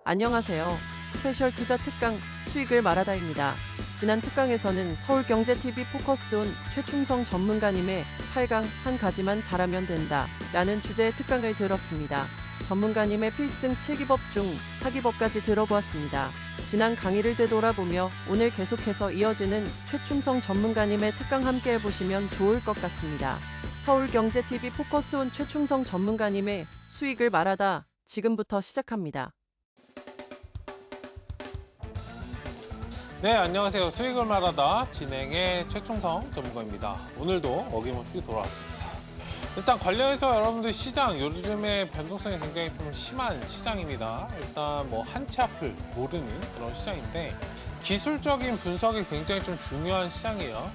안녕하세요. 스페셜 투자 특강 수익을 말하다입니다. 지난 특강에서는 서울경제TV 포커스온 최충성 전문가님의 8강 한 가지만 잘하면 된다 라는 주제의 특강을 들었습니다. 전문가님의 필승 7기법 중 4기법까지 들어보았습니다. 지난 강의를 되돌아보며 오늘 계속해서 이어지는 최충성 전문가님의 특강 함께 해보시면 좋을 것 같습니다. 서울경제TV 포커스온 최충성 전문가님의 수익을 말하다 지금부터 시작합니다. 네, 안녕하세요. 수익을 말하다 진행의 최충성 전문가입니다. 오늘도 어김없이 돌아왔습니다. 일단 관련해서 여러분들 시장, 요즘에 변동성이 굉장히 좀 심한 시장입니다. 일단 뭐 한 치 앞을 모르는 그런 시장인데 기술적인 분석이 굉장히 좀 중요한 시장이에요.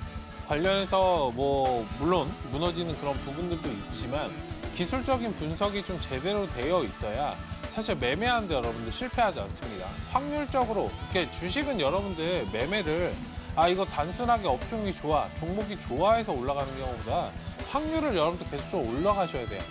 관련해서 뭐 물론 무너지는 그런 부분들도 있지만 기술적인 분석이 좀 제대로 되어 있어야 사실 매매하는데 여러분들 실패하지 않습니다. 확률적으로 이렇게 주식은 여러분들 매매를 이거 단순하게 업종이 좋아, 종목이 좋아해서 올라가는 경우보다 확률을 여러분들 계속적으로 올라가셔야 돼요.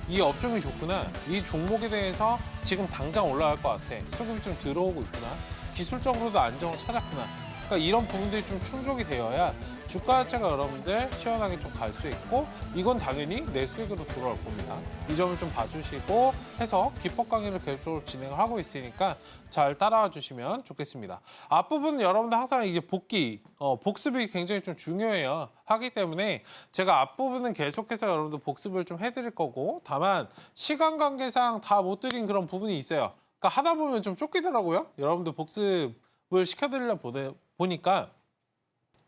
이 업종이 좋구나. 이 종목에 대해서 지금 당장 올라갈 것 같아. 수급이 좀 들어오고 있구나. 기술적으로도 안정을 찾았구나. 그러니까 이런 부분들이 좀 충족이 되어야 주가 자체가 여러분들 시원하게 좀 갈 수 있고 이건 당연히 내 수익으로 돌아올 겁니다. 이 점을 좀 봐주시고 해서 기법 강의를 계속적으로 진행을 하고 있으니까 잘 따라와 주시면 좋겠습니다. 앞부분은 여러분들 항상 이게 복습이 굉장히 좀 중요해요. 하기 때문에 제가 앞부분은 계속해서 여러분들 복습을 좀 해드릴 거고 다만 시간 관계상 다 못 드린 그런 부분이 있어요. 그러니까 하다 보면 좀 쫓기더라고요. 여러분들 복습을 시켜드리려 보니까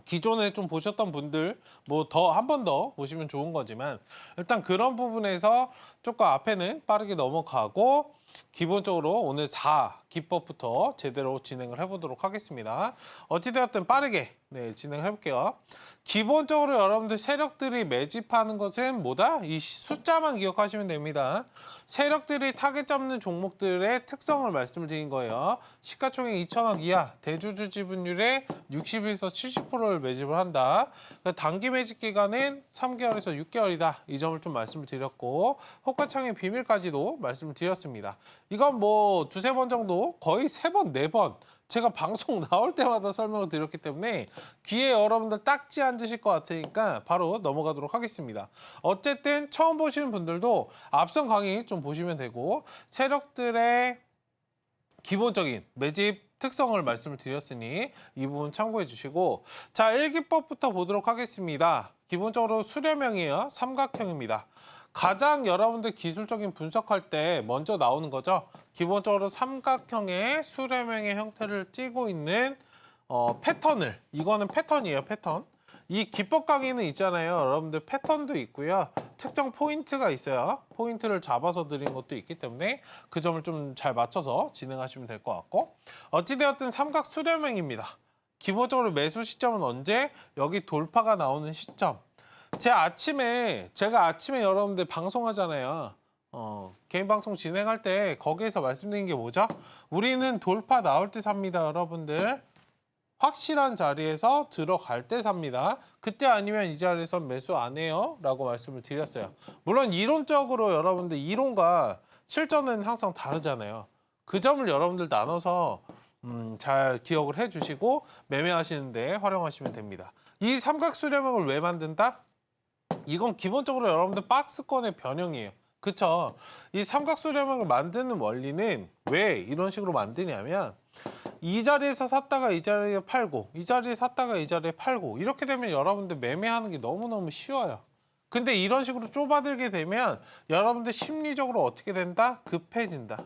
기존에 좀 보셨던 분들 뭐 더 한 번 더 보시면 좋은 거지만 일단 그런 부분에서 조금 앞에는 빠르게 넘어가고 기본적으로 오늘 4기법부터 제대로 진행을 해보도록 하겠습니다. 어찌되었든 빠르게 진행을 해볼게요. 기본적으로 여러분들 세력들이 매집하는 것은 뭐다? 이 숫자만 기억하시면 됩니다. 세력들이 타겟 잡는 종목들의 특성을 말씀을 드린 거예요. 시가총액 2천억 이하, 대주주 지분율의 60에서 70%를 매집을 한다. 단기 매집 기간은 3개월에서 6개월이다. 이 점을 좀 말씀을 드렸고 호가창의 비밀까지도 말씀을 드렸습니다. 이건 뭐 두세 번 정도, 거의 3번, 4번 제가 방송 나올 때마다 설명을 드렸기 때문에 귀에 여러분들 딱지 앉으실 것 같으니까 바로 넘어가도록 하겠습니다. 어쨌든 처음 보시는 분들도 앞선 강의 좀 보시면 되고 세력들의 기본적인 매집 특성을 말씀을 드렸으니 이 부분 참고해 주시고 자, 1기법부터 보도록 하겠습니다. 기본적으로 수렴형이에요. 삼각형입니다. 가장 여러분들 기술적인 분석할 때 먼저 나오는 거죠. 기본적으로 삼각형의 수렴형의 형태를 띠고 있는 패턴을, 이거는 패턴이에요, 패턴. 이 기법 강의는 있잖아요. 여러분들 패턴도 있고요. 특정 포인트가 있어요. 포인트를 잡아서 드린 것도 있기 때문에 그 점을 좀 잘 맞춰서 진행하시면 될 것 같고 어찌되었든 삼각 수렴형입니다. 기본적으로 매수 시점은 언제? 여기 돌파가 나오는 시점. 제가 아침에 여러분들 방송하잖아요. 개인 방송 진행할 때 거기에서 말씀드린 게 뭐죠? 우리는 돌파 나올 때 삽니다, 여러분들. 확실한 자리에서 들어갈 때 삽니다. 그때 아니면 이 자리에서 매수 안 해요 라고 말씀을 드렸어요. 물론 이론적으로 여러분들 이론과 실전은 항상 다르잖아요. 그 점을 여러분들 나눠서 잘 기억을 해주시고 매매하시는데 활용하시면 됩니다. 이 삼각 수렴형을 왜 만든다? 이건 기본적으로 여러분들 박스권의 변형이에요. 그쵸? 이 삼각 수렴형을 만드는 원리는 왜 이런 식으로 만드냐면 이 자리에서 샀다가 이 자리에 팔고 이 자리에 샀다가 이 자리에 팔고 이렇게 되면 여러분들 매매하는 게 너무너무 쉬워요. 근데 이런 식으로 좁아들게 되면 여러분들 심리적으로 어떻게 된다? 급해진다.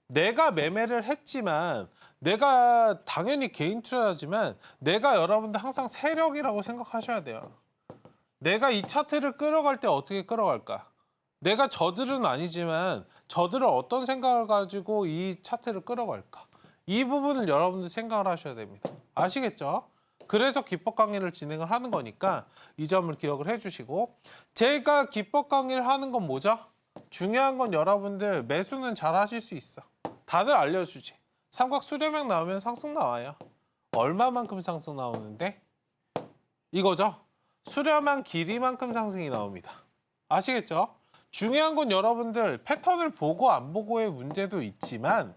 내가 매매를 했지만 내가 당연히 개인 투자지만 내가 여러분들 항상 세력이라고 생각하셔야 돼요. 내가 이 차트를 끌어갈 때 어떻게 끌어갈까? 내가 저들은 아니지만 저들은 어떤 생각을 가지고 이 차트를 끌어갈까? 이 부분을 여러분들 생각을 하셔야 됩니다. 아시겠죠? 그래서 기법 강의를 진행을 하는 거니까 이 점을 기억을 해주시고 제가 기법 강의를 하는 건 뭐죠? 중요한 건 여러분들 매수는 잘 하실 수 있어. 다들 알려주지. 삼각 수렴형 나오면 상승 나와요. 얼마만큼 상승 나오는데? 이거죠? 수렴한 길이만큼 상승이 나옵니다. 아시겠죠? 중요한 건 여러분들 패턴을 보고 안 보고의 문제도 있지만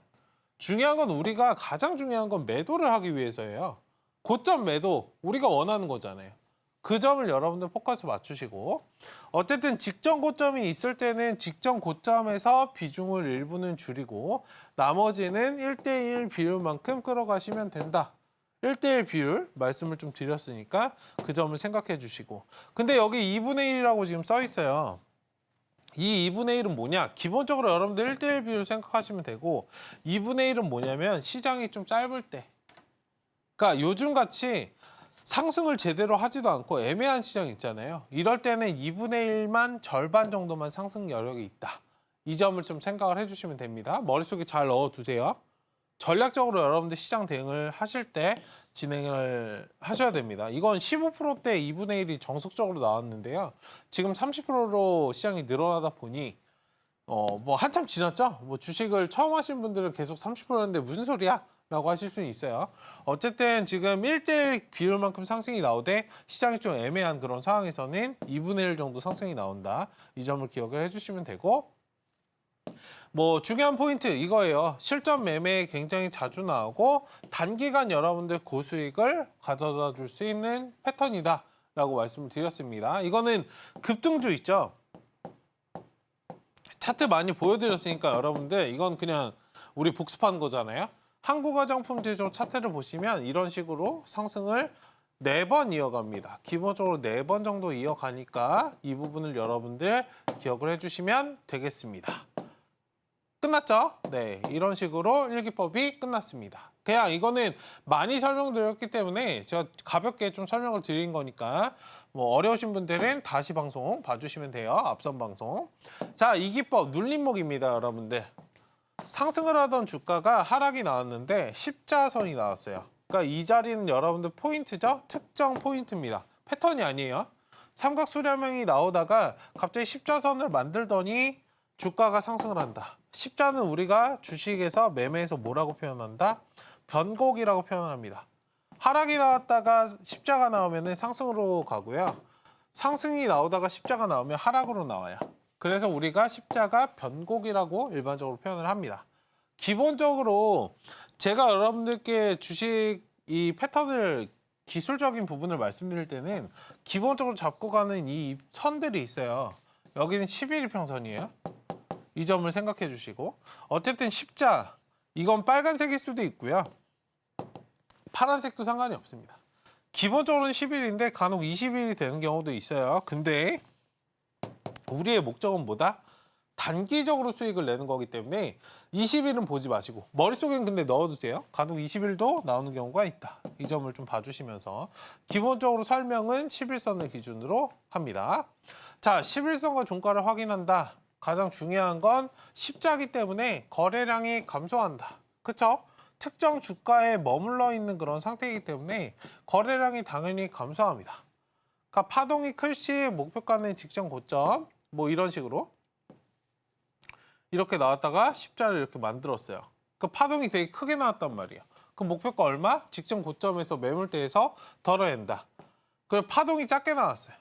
중요한 건 우리가 가장 중요한 건 매도를 하기 위해서예요. 고점 매도 우리가 원하는 거잖아요. 그 점을 여러분들 포커스 맞추시고 어쨌든 직전 고점이 있을 때는 직전 고점에서 비중을 일부는 줄이고 나머지는 1대1 비율만큼 끌어가시면 된다. 1대1 비율 말씀을 좀 드렸으니까 그 점을 생각해 주시고 근데 여기 2분의 1이라고 지금 써 있어요. 이 2분의 1은 뭐냐? 기본적으로 여러분들 1대1 비율 생각하시면 되고 2분의 1은 뭐냐면 시장이 좀 짧을 때 그러니까 요즘같이 상승을 제대로 하지도 않고 애매한 시장 있잖아요. 이럴 때는 2분의 1만 절반 정도만 상승 여력이 있다. 이 점을 좀 생각을 해주시면 됩니다. 머릿속에 잘 넣어두세요. 전략적으로 여러분들 시장 대응을 하실 때 진행을 하셔야 됩니다. 이건 15%대 2분의 1이 정석적으로 나왔는데요. 지금 30%로 시장이 늘어나다 보니 뭐 한참 지났죠? 뭐 주식을 처음 하신 분들은 계속 30%였는데 무슨 소리야? 라고 하실 수는 있어요. 어쨌든 지금 1대1 비율만큼 상승이 나오되 시장이 좀 애매한 그런 상황에서는 2분의 1 정도 상승이 나온다. 이 점을 기억을 해주시면 되고 뭐 중요한 포인트 이거예요. 실전 매매에 굉장히 자주 나오고 단기간 여러분들 고수익을 가져다 줄 수 있는 패턴이다 라고 말씀을 드렸습니다. 이거는 급등주 있죠. 차트 많이 보여드렸으니까 여러분들 이건 그냥 우리 복습한 거잖아요. 한국화장품제조 차트를 보시면 이런 식으로 상승을 4번 이어갑니다. 기본적으로 4번 정도 이어가니까 이 부분을 여러분들 기억을 해주시면 되겠습니다. 끝났죠? 네, 이런 식으로 일기법이 끝났습니다. 그냥 이거는 많이 설명드렸기 때문에 제가 가볍게 좀 설명을 드린 거니까 뭐 어려우신 분들은 다시 방송 봐주시면 돼요. 앞선 방송. 자, 이기법 눌림목입니다, 여러분들. 상승을 하던 주가가 하락이 나왔는데 십자선이 나왔어요. 그러니까 이 자리는 여러분들 포인트죠? 특정 포인트입니다. 패턴이 아니에요. 삼각수렴형이 나오다가 갑자기 십자선을 만들더니 주가가 상승을 한다. 십자는 우리가 주식에서 매매에서 뭐라고 표현한다? 변곡이라고 표현합니다. 하락이 나왔다가 십자가 나오면 상승으로 가고요. 상승이 나오다가 십자가 나오면 하락으로 나와요. 그래서 우리가 십자가 변곡이라고 일반적으로 표현을 합니다. 기본적으로 제가 여러분들께 주식 이 패턴을 기술적인 부분을 말씀드릴 때는 기본적으로 잡고 가는 이 선들이 있어요. 여기는 11이평선이에요. 이 점을 생각해 주시고 어쨌든 십자 이건 빨간색일 수도 있고요. 파란색도 상관이 없습니다. 기본적으로는 10일인데 간혹 20일이 되는 경우도 있어요. 근데 우리의 목적은 뭐다? 단기적으로 수익을 내는 거기 때문에 20일은 보지 마시고 머릿속엔 근데 넣어두세요. 간혹 20일도 나오는 경우가 있다. 이 점을 좀 봐주시면서 기본적으로 설명은 11선을 기준으로 합니다. 자, 11선과 종가를 확인한다. 가장 중요한 건 십자기 때문에 거래량이 감소한다. 그렇죠? 특정 주가에 머물러 있는 그런 상태이기 때문에 거래량이 당연히 감소합니다. 그러니까 파동이 클 시 목표가는 직전 고점 뭐 이런 식으로 이렇게 나왔다가 십자를 이렇게 만들었어요. 그 파동이 되게 크게 나왔단 말이에요. 그 목표가 얼마? 직전 고점에서 매물대에서 덜어낸다. 그리고 파동이 작게 나왔어요.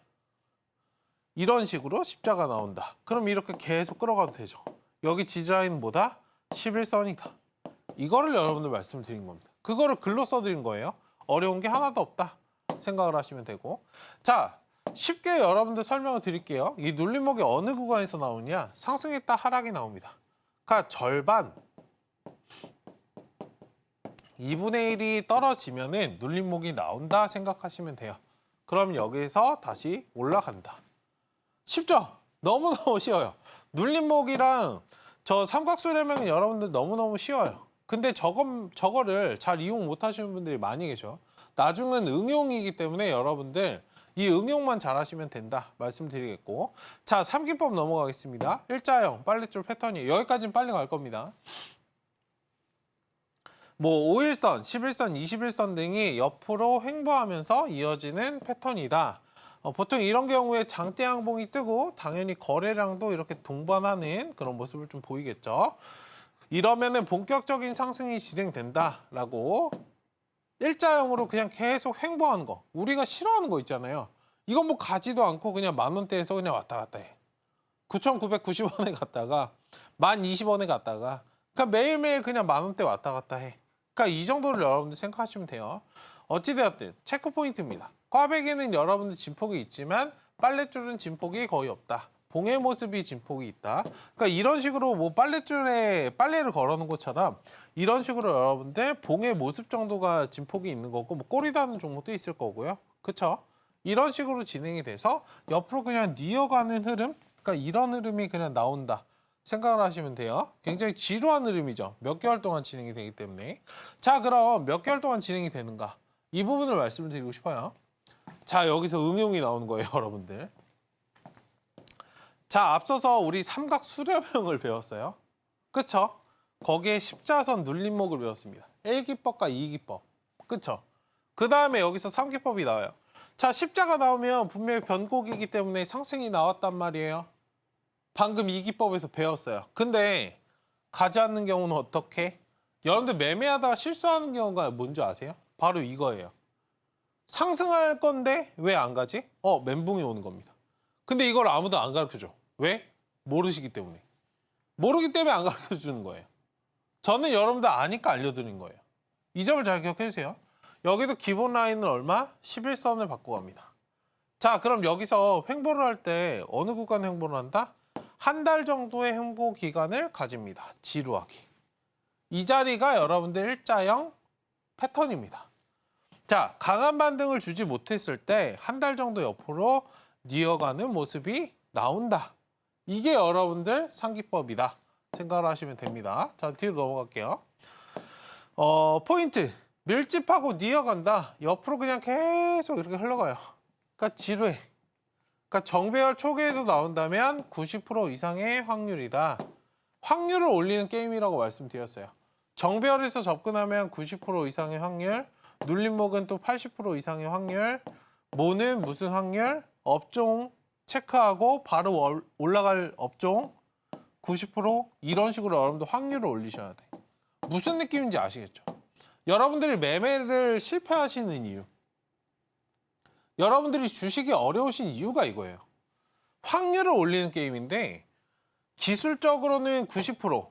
이런 식으로 십자가 나온다. 그럼 이렇게 계속 끌어가도 되죠. 여기 지지라인은 뭐다? 11선이다. 이거를 여러분들 말씀을 드린 겁니다. 그거를 글로 써드린 거예요. 어려운 게 하나도 없다 생각을 하시면 되고 자 쉽게 여러분들 설명을 드릴게요. 이 눌림목이 어느 구간에서 나오냐? 상승했다 하락이 나옵니다. 그러니까 절반 2분의 1이 떨어지면은 눌림목이 나온다 생각하시면 돼요. 그럼 여기서 다시 올라간다. 쉽죠? 너무너무 쉬워요. 눌림목이랑 저 삼각수렴형은 여러분들 너무너무 쉬워요. 근데 저거를 잘 이용 못 하시는 분들이 많이 계셔. 나중은 응용이기 때문에 여러분들 이 응용만 잘 하시면 된다 말씀드리겠고 자 3기법 넘어가겠습니다. 일자형 빨랫줄 패턴이 여기까지는 빨리 갈 겁니다. 뭐 5일선, 11선, 21선 등이 옆으로 횡보하면서 이어지는 패턴이다. 보통 이런 경우에 장대 양봉이 뜨고 당연히 거래량도 이렇게 동반하는 그런 모습을 좀 보이겠죠. 이러면은 본격적인 상승이 진행된다라고 일자형으로 그냥 계속 횡보하는 거. 우리가 싫어하는 거 있잖아요. 이건 뭐 가지도 않고 그냥 10,000원대에서 그냥 왔다 갔다 해. 9,990원에 갔다가 10,020원에 갔다가 그러니까 매일매일 그냥 10,000원대 왔다 갔다 해. 그러니까 이 정도를 여러분들 생각하시면 돼요. 어찌되었든 체크 포인트입니다. 꽈배기는 여러분들 진폭이 있지만 빨랫줄은 진폭이 거의 없다. 봉의 모습이 진폭이 있다. 그러니까 이런 식으로 뭐 빨랫줄에 빨래를 걸어놓은 것처럼 이런 식으로 여러분들 봉의 모습 정도가 진폭이 있는 거고 뭐 꼬리 다는 종목도 있을 거고요. 그렇죠? 이런 식으로 진행이 돼서 옆으로 그냥 뉘어가는 흐름, 그러니까 이런 흐름이 그냥 나온다. 생각을 하시면 돼요. 굉장히 지루한 흐름이죠. 몇 개월 동안 진행이 되기 때문에. 자, 그럼 몇 개월 동안 진행이 되는가? 이 부분을 말씀을 드리고 싶어요. 자, 여기서 응용이 나오는 거예요, 여러분들. 자, 앞서서 우리 삼각 수렴형을 배웠어요. 그쵸? 거기에 십자선 눌림목을 배웠습니다. 1기법과 2기법. 그쵸? 그 다음에 여기서 3기법이 나와요. 자, 십자가 나오면 분명히 변곡이기 때문에 상승이 나왔단 말이에요. 방금 2기법에서 배웠어요. 근데 가지 않는 경우는 어떻게? 여러분들 매매하다가 실수하는 경우가 뭔지 아세요? 바로 이거예요. 상승할 건데 왜 안 가지? 멘붕이 오는 겁니다. 근데 이걸 아무도 안 가르쳐줘. 왜? 모르시기 때문에. 모르기 때문에 안 가르쳐주는 거예요. 저는 여러분들 아니까 알려드린 거예요. 이 점을 잘 기억해 주세요. 여기도 기본 라인은 얼마? 11선을 받고 갑니다. 자, 그럼 여기서 횡보를 할 때 어느 구간 횡보를 한다? 한 달 정도의 횡보 기간을 가집니다. 지루하게. 이 자리가 여러분들 일자형 패턴입니다. 자, 강한 반등을 주지 못했을 때 한 달 정도 옆으로 뉘어가는 모습이 나온다. 이게 여러분들 상기법이다. 생각을 하시면 됩니다. 자, 뒤로 넘어갈게요. 포인트. 밀집하고 뉘어간다. 옆으로 그냥 계속 이렇게 흘러가요. 그러니까 지루해. 그러니까 정배열 초기에서 나온다면 90% 이상의 확률이다. 확률을 올리는 게임이라고 말씀드렸어요. 정배열에서 접근하면 90% 이상의 확률, 눌림목은 또 80% 이상의 확률, 모는 무슨 확률, 업종 체크하고 바로 올라갈 업종 90% 이런 식으로 여러분들 확률을 올리셔야 돼. 무슨 느낌인지 아시겠죠? 여러분들이 매매를 실패하시는 이유, 여러분들이 주식이 어려우신 이유가 이거예요. 확률을 올리는 게임인데 기술적으로는 90%,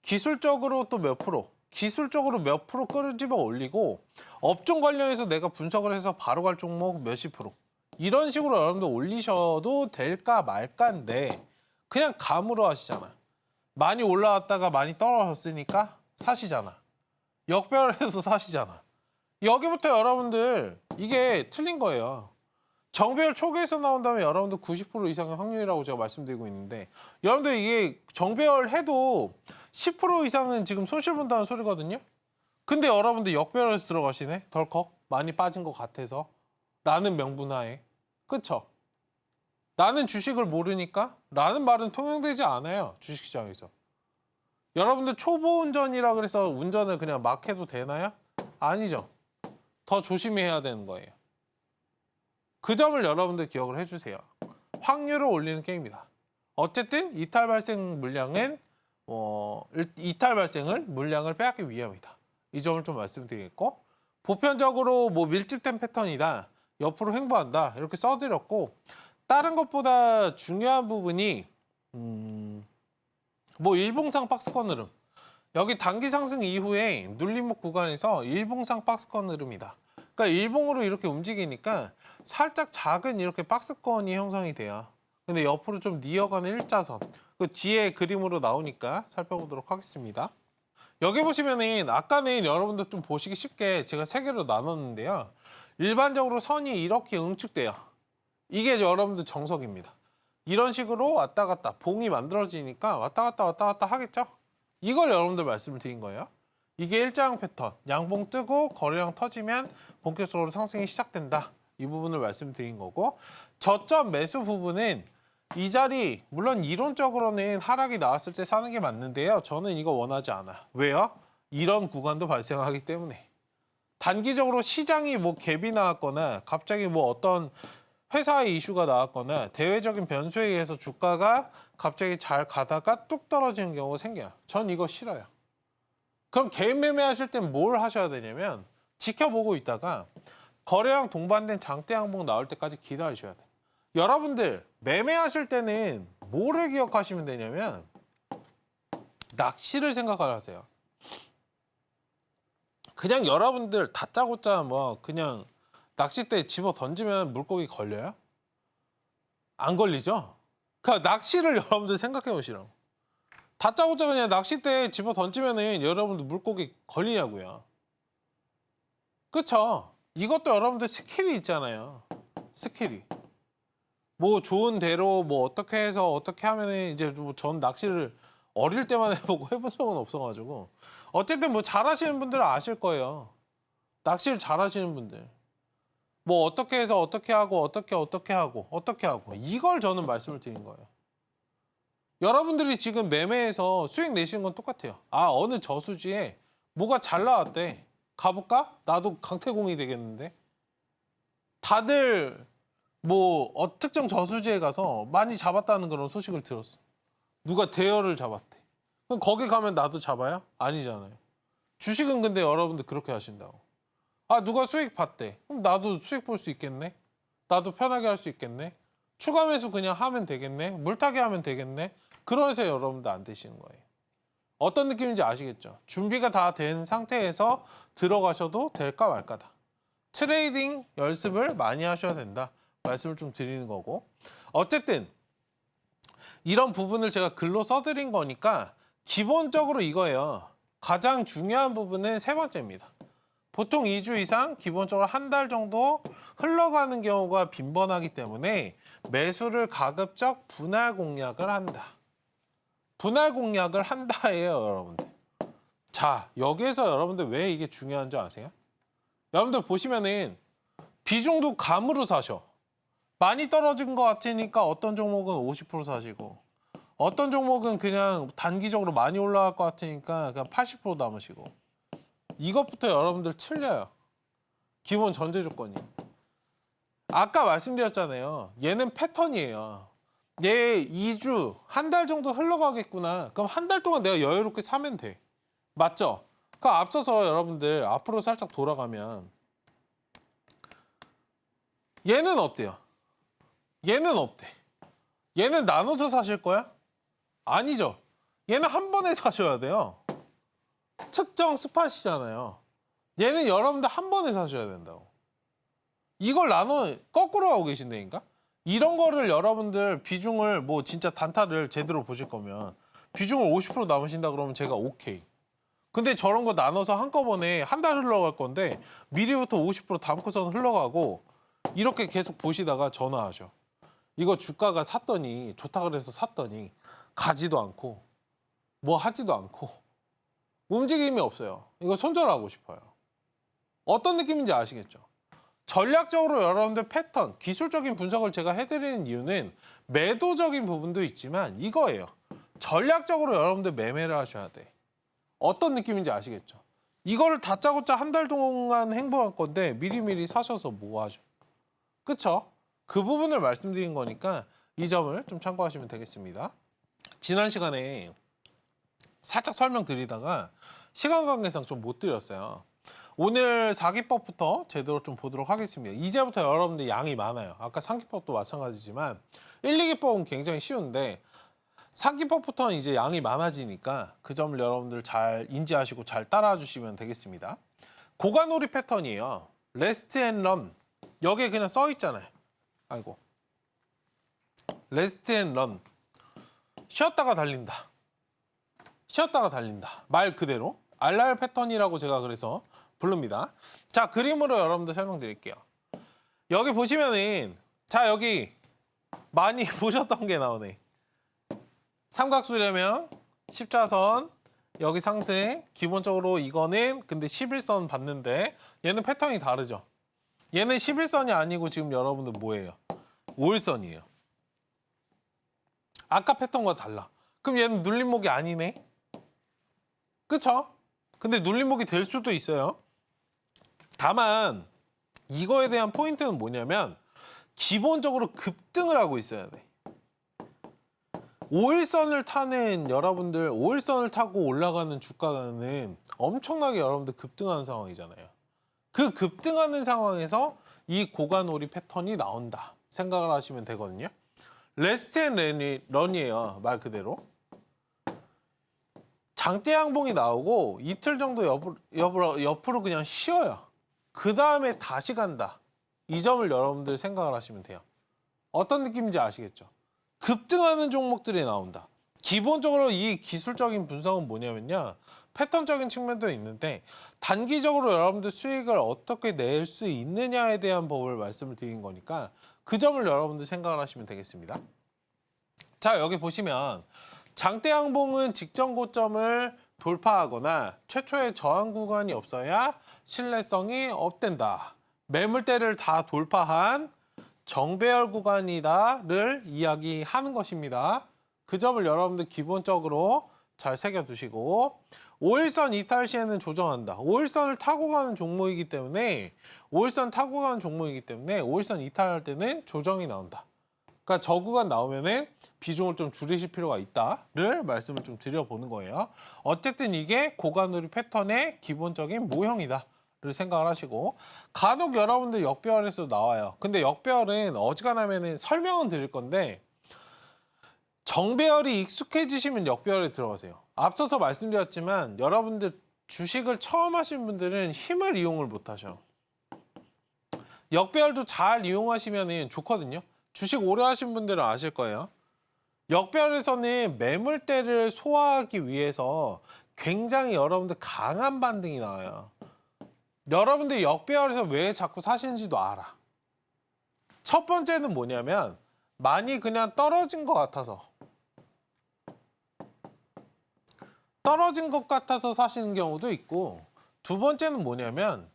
기술적으로 또 몇 프로, 기술적으로 몇 프로 끄집어 올리고 업종 관련해서 내가 분석을 해서 바로 갈 종목 몇십 프로 이런 식으로 여러분들 올리셔도 될까 말까인데 그냥 감으로 하시잖아. 많이 올라왔다가 많이 떨어졌으니까 사시잖아. 역배열해서 사시잖아. 여기부터 여러분들 이게 틀린 거예요. 정배열 초기에서 나온다면 여러분들 90% 이상의 확률이라고 제가 말씀드리고 있는데 여러분들 이게 정배열 해도 10% 이상은 지금 손실 본다는 소리거든요. 근데 여러분들 역배열에서 들어가시네. 덜컥 많이 빠진 것 같아서 라는 명분하에. 그쵸? 나는 주식을 모르니까 라는 말은 통용되지 않아요. 주식시장에서. 여러분들 초보 운전이라 그래서 운전을 그냥 막 해도 되나요? 아니죠. 더 조심해야 되는 거예요. 그 점을 여러분들 기억을 해주세요. 확률을 올리는 게임이다. 어쨌든 이탈 발생 물량은 이탈 발생을 물량을 빼앗기 위함이다. 이 점을 좀 말씀드리겠고 보편적으로 뭐 밀집된 패턴이다. 옆으로 횡보한다. 이렇게 써드렸고 다른 것보다 중요한 부분이 뭐 일봉상 박스권 흐름. 여기 단기 상승 이후에 눌림목 구간에서 일봉상 박스권 흐름이다. 그러니까 일봉으로 이렇게 움직이니까 살짝 작은 이렇게 박스권이 형성이 돼요. 근데 옆으로 좀 뉘어가는 일자선. 그 뒤에 그림으로 나오니까 살펴보도록 하겠습니다. 여기 보시면은 아까는 여러분들 좀 보시기 쉽게 제가 세 개로 나눴는데요. 일반적으로 선이 이렇게 응축돼요. 이게 여러분들 정석입니다. 이런 식으로 왔다 갔다 봉이 만들어지니까 왔다 갔다 하겠죠? 이걸 여러분들 말씀을 드린 거예요. 이게 일자형 패턴, 양봉 뜨고 거래량 터지면 본격적으로 상승이 시작된다. 이 부분을 말씀드린 거고 저점 매수 부분은 이 자리 물론 이론적으로는 하락이 나왔을 때 사는 게 맞는데요. 저는 이거 원하지 않아요. 왜요? 이런 구간도 발생하기 때문에. 단기적으로 시장이 뭐 갭이 나왔거나 갑자기 뭐 어떤 회사의 이슈가 나왔거나 대외적인 변수에 의해서 주가가 갑자기 잘 가다가 뚝 떨어지는 경우가 생겨요. 전 이거 싫어요. 그럼 개인 매매하실 땐 뭘 하셔야 되냐면 지켜보고 있다가 거래량 동반된 장대 양봉 나올 때까지 기다리셔야 돼요. 여러분들 매매하실 때는 뭐를 기억하시면 되냐면 낚시를 생각하세요. 그냥 여러분들 다짜고짜 뭐 그냥 낚싯대에 집어 던지면 물고기 걸려요? 안 걸리죠? 그러니까 낚시를 여러분들 생각해 보시라고. 다짜고짜 그냥 낚싯대에 집어 던지면은 여러분들 물고기 걸리냐고요. 그쵸? 이것도 여러분들 스킬이 있잖아요. 스킬이. 뭐 좋은 대로 뭐 어떻게 해서 어떻게 하면은 이제 뭐 전 낚시를 어릴 때만 해보고 해본 적은 없어가지고 어쨌든 뭐 잘하시는 분들은 아실 거예요. 낚시를 잘하시는 분들. 뭐 어떻게 해서 어떻게 하고 어떻게 하고 이걸 저는 말씀을 드린 거예요. 여러분들이 지금 매매에서 수익 내시는 건 똑같아요. 아, 어느 저수지에 뭐가 잘 나왔대. 가볼까? 나도 강태공이 되겠는데. 다들 뭐 특정 저수지에 가서 많이 잡았다는 그런 소식을 들었어. 누가 대여를 잡았대. 그럼 거기 가면 나도 잡아요? 아니잖아요. 주식은 근데 여러분들 그렇게 하신다고. 아, 누가 수익 봤대. 그럼 나도 수익 볼 수 있겠네. 나도 편하게 할 수 있겠네. 추가 매수 그냥 하면 되겠네. 물타기 하면 되겠네. 그래서 여러분들 안 되시는 거예요. 어떤 느낌인지 아시겠죠? 준비가 다 된 상태에서 들어가셔도 될까 말까다. 트레이딩 연습을 많이 하셔야 된다. 말씀을 좀 드리는 거고. 어쨌든 이런 부분을 제가 글로 써드린 거니까 기본적으로 이거예요. 가장 중요한 부분은 세 번째입니다. 보통 2주 이상 기본적으로 한 달 정도 흘러가는 경우가 빈번하기 때문에 매수를 가급적 분할 공략을 한다. 분할 공략을 한다예요, 여러분들. 자, 여기에서 여러분들 왜 이게 중요한지 아세요? 여러분들 보시면은 비중도 감으로 사셔. 많이 떨어진 것 같으니까 어떤 종목은 50% 사시고 어떤 종목은 그냥 단기적으로 많이 올라갈 것 같으니까 그냥 80% 남으시고 이것부터 여러분들 틀려요. 기본 전제 조건이. 아까 말씀드렸잖아요. 얘는 패턴이에요. 얘 2주, 한 달 정도 흘러가겠구나. 그럼 한 달 동안 내가 여유롭게 사면 돼. 맞죠? 그 앞서서 여러분들 앞으로 살짝 돌아가면 얘는 어때요? 얘는 어때? 얘는 나눠서 사실 거야? 아니죠. 얘는 한 번에 사셔야 돼요. 특정 스팟이잖아요. 얘는 여러분들 한 번에 사셔야 된다고. 이걸 거꾸로 하고 계신다니까? 이런 거를 여러분들 비중을 뭐 진짜 단타를 제대로 보실 거면 비중을 50% 남으신다 그러면 제가 오케이. 근데 저런 거 나눠서 한꺼번에 한 달 흘러갈 건데 미리부터 50% 담고선 흘러가고 이렇게 계속 보시다가 전화하셔. 이거 주가가 샀더니 좋다 그래서 샀더니 가지도 않고 뭐 하지도 않고 움직임이 없어요. 이거 손절하고 싶어요. 어떤 느낌인지 아시겠죠? 전략적으로 여러분들 패턴, 기술적인 분석을 제가 해드리는 이유는 매도적인 부분도 있지만 이거예요. 전략적으로 여러분들 매매를 하셔야 돼. 어떤 느낌인지 아시겠죠? 이걸 다짜고짜 한 달 동안 행보할 건데 미리미리 사셔서 뭐 하죠? 그쵸? 그 부분을 말씀드린 거니까 이 점을 좀 참고하시면 되겠습니다. 지난 시간에 살짝 설명드리다가 시간 관계상 좀 못 드렸어요. 오늘 4기법부터 제대로 좀 보도록 하겠습니다. 이제부터 여러분들 양이 많아요. 아까 3기법도 마찬가지지만 1, 2기법은 굉장히 쉬운데 4기법부터는 이제 양이 많아지니까 그 점을 여러분들 잘 인지하시고 잘 따라와 주시면 되겠습니다. 고관오리 패턴이에요. 레스트 앤 런. 여기에 그냥 써 있잖아요. 아이고. 레스트 앤 런. 쉬었다가 달린다. 쉬었다가 달린다. 말 그대로. RR 패턴이라고 제가 그래서 부릅니다. 자, 그림으로 여러분들 설명드릴게요. 여기 보시면은 자, 여기 많이 보셨던 게 나오네. 삼각수렴형, 십자선, 여기 상승. 기본적으로 이거는 근데 11선 봤는데 얘는 패턴이 다르죠. 얘는 11선이 아니고 지금 여러분들 뭐예요? 5일선이에요. 아까 패턴과 달라. 그럼 얘는 눌림목이 아니네? 그쵸? 근데 눌림목이 될 수도 있어요. 다만 이거에 대한 포인트는 뭐냐면 기본적으로 급등을 하고 있어야 돼. 5일선을 타는 여러분들 5일선을 타고 올라가는 주가는 엄청나게 여러분들 급등하는 상황이잖아요. 그 급등하는 상황에서 이 고관오리 패턴이 나온다 생각을 하시면 되거든요. 레스트 앤 런이에요. 말 그대로. 장대 양봉이 나오고 이틀 정도 옆으로 그냥 쉬어요. 그 다음에 다시 간다. 이 점을 여러분들 생각을 하시면 돼요. 어떤 느낌인지 아시겠죠? 급등하는 종목들이 나온다. 기본적으로 이 기술적인 분석은 뭐냐면요. 패턴적인 측면도 있는데 단기적으로 여러분들 수익을 어떻게 낼 수 있느냐에 대한 법을 말씀을 드린 거니까 그 점을 여러분들 생각을 하시면 되겠습니다. 자, 여기 보시면 장대 양봉은 직전 고점을 돌파하거나 최초의 저항 구간이 없어야 신뢰성이 업된다. 매물대를 다 돌파한 정배열 구간이다를 이야기하는 것입니다. 그 점을 여러분들 기본적으로 잘 새겨두시고 5일선 이탈 시에는 조정한다. 5일선을 타고 가는 종목이기 때문에 5일선 이탈할 때는 조정이 나온다. 그러니까 저 구간 나오면은 비중을 좀 줄이실 필요가 있다를 말씀을 좀 드려보는 거예요. 어쨌든 이게 고관오리 패턴의 기본적인 모형이다를 생각을 하시고 간혹 여러분들 역배열에서 나와요. 근데 역배열은 어지간하면은 설명은 드릴 건데 정배열이 익숙해지시면 역배열에 들어가세요. 앞서서 말씀드렸지만 여러분들 주식을 처음 하신 분들은 힘을 이용을 못 하셔. 역배열도 잘 이용하시면 좋거든요. 주식 오래 하신 분들은 아실 거예요. 역배열에서는 매물대를 소화하기 위해서 굉장히 여러분들 강한 반등이 나와요. 여러분들 역배열에서 왜 자꾸 사시는지도 알아. 첫 번째는 뭐냐면 많이 그냥 떨어진 것 같아서 사시는 경우도 있고 두 번째는 뭐냐면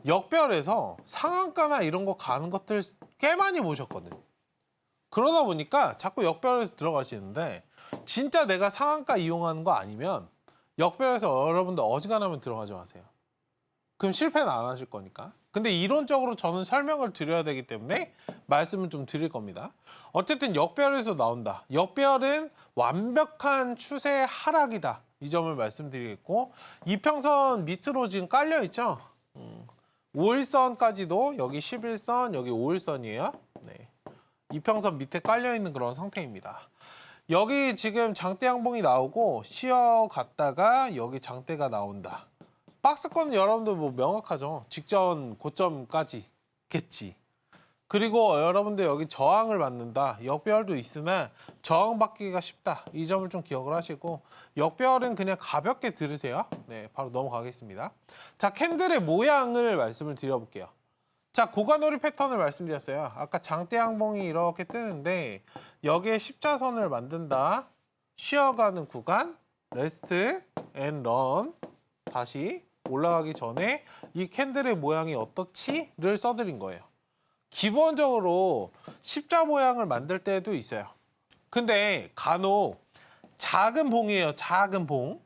역배열에서 상한가나 이런 거 가는 것들 꽤 많이 보셨거든. 그러다 보니까 자꾸 역배열에서 들어가시는데 진짜 내가 상한가 이용하는 거 아니면 역배열에서 여러분들 어지간하면 들어가지 마세요. 그럼 실패는 안 하실 거니까. 근데 이론적으로 저는 설명을 드려야 되기 때문에 말씀을 좀 드릴 겁니다. 어쨌든 역배열에서 나온다. 역배열은 완벽한 추세 하락이다. 이 점을 말씀드리겠고 이평선 밑으로 지금 깔려 있죠. 5일선까지도 여기 11선, 여기 5일선이에요. 네. 이평선 밑에 깔려 있는 그런 상태입니다. 여기 지금 장대 양봉이 나오고 쉬어갔다가 여기 장대가 나온다. 박스권은 여러분들 뭐 명확하죠. 직전 고점까지겠지. 그리고 여러분들 여기 저항을 받는다. 역배열도 있으나 저항받기가 쉽다. 이 점을 좀 기억을 하시고 역배열은 그냥 가볍게 들으세요. 네, 바로 넘어가겠습니다. 자, 캔들의 모양을 말씀을 드려볼게요. 자, 고관오리 패턴을 말씀드렸어요. 아까 장대 양봉이 이렇게 뜨는데 여기에 십자선을 만든다. 쉬어가는 구간, 레스트 앤 런. 다시 올라가기 전에 이 캔들의 모양이 어떻지?를 써드린 거예요. 기본적으로 십자 모양을 만들 때도 있어요. 근데 간혹 작은 봉이에요. 작은 봉.